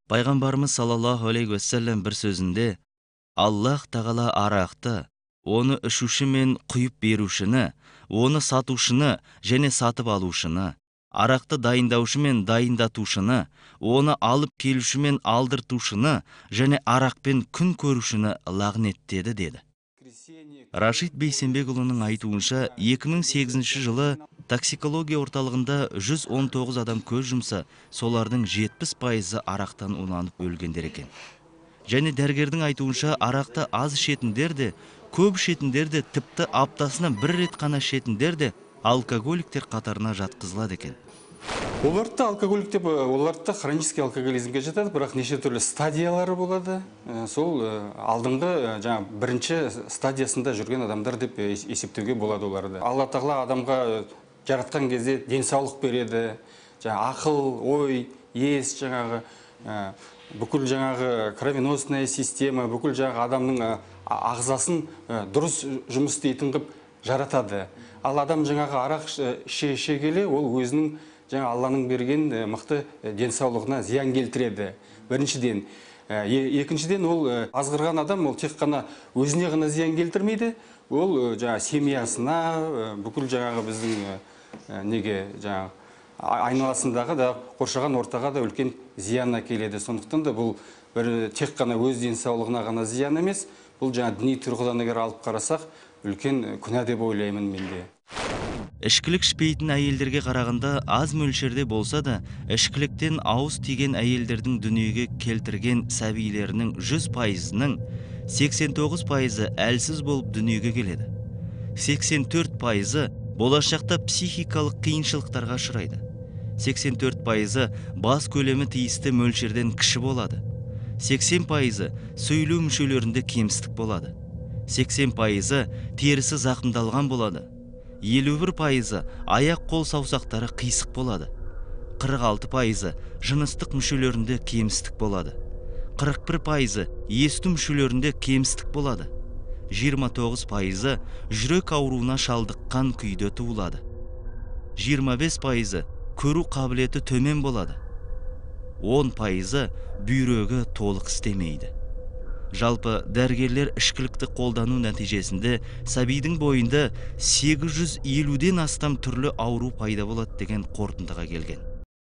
Пайғамбарымыз саллаллаху алейхи уассалам бір сөзінде Аллах тағала арақты, оны ішуші мен құйып берушіні, оны сатушыны және сатып алушыны, арақты дайындаушы мен дайындатушыны, оны алып келуші мен алдыртушыны және арақпен күн көрушіні лағнеттеді деді. Рашид Бейсенбекұлының айтуынша 2008 жылы токсикология орталығында 119 адам көз жұмса, солардың 70%-ы арақтан уланып өлгендер екен. Және дәрігердің айтуынша арақты аз ішетіндер де, көп ішетіндер де, тіпті аптасына бір рет қана ішетіндер де алкоголиктер қатарына жатқызылады екен. Оларды алкоголик деп, оларды хронический алкоголизмге жатады, бірақ неше түрлі стадиялары болады. Сол алдыңғы бірінші стадиясында жүрген адамдар деп есептеуге болады оларды. Алла тағала адамға жаратқан кезде денсаулық береді, ақыл, ой, ес, бүкіл кровеносная система, бүкіл адамның ағзасын дұрыс жұмыс істейтін қып жаратады. Ал адам арақ іше келе, ол өзінің Алланың берген мықты денсаулығына зиян келтіреді. Біріншіден. Екіншіден, ол азғырған адам, ол тек қана өзіне ғана зиян келтірмейді, ол семьясына, бүкіл біздің айналасындағы да қоршаған ортаға да үлкен зиянына келеді. Сондықтан да бұл тек қана өз денсаулығына ғана зиян емес, бұл діни тұрғыдан егер алып қарасақ, үлкен күнә деп ойлаймын менде. Ішкілік ішпейтін әйелдерге қарағанда аз мөлшерде болса да, ішкіліктен ауыз тиген әйелдердің дүниеге келтірген сәбилерінің 100%-ның 89%-ы әлсіз болып дүниеге келеді. 84%-ы болашақта психикалық қиыншылықтарға ұшырайды. 84%-ы бас көлемі тиісті мөлшерден кіші болады. 80%-ы сөйлеу мүшелерінде кемістік болады. 80%-ы терісі зақымдалған болады. 51%-ы аяқ қол саусақтары қисық болады. 46%-ы жыныстық мүшелерінде кемістік болады. 41%-ы есту мүшелерінде кемістік болады. 29%-ы жүрек ауруына шалдыққан күйде туылады. 25%-ы көру қабілеті төмен болады. 10%-ы бүйрегі толық істемейді. Жалпы дәрігерлер ішкілікті қолдану нәтижесінде сәбидің бойында 850-ден астам түрлі ауру пайда болады деген қорытындыға келген.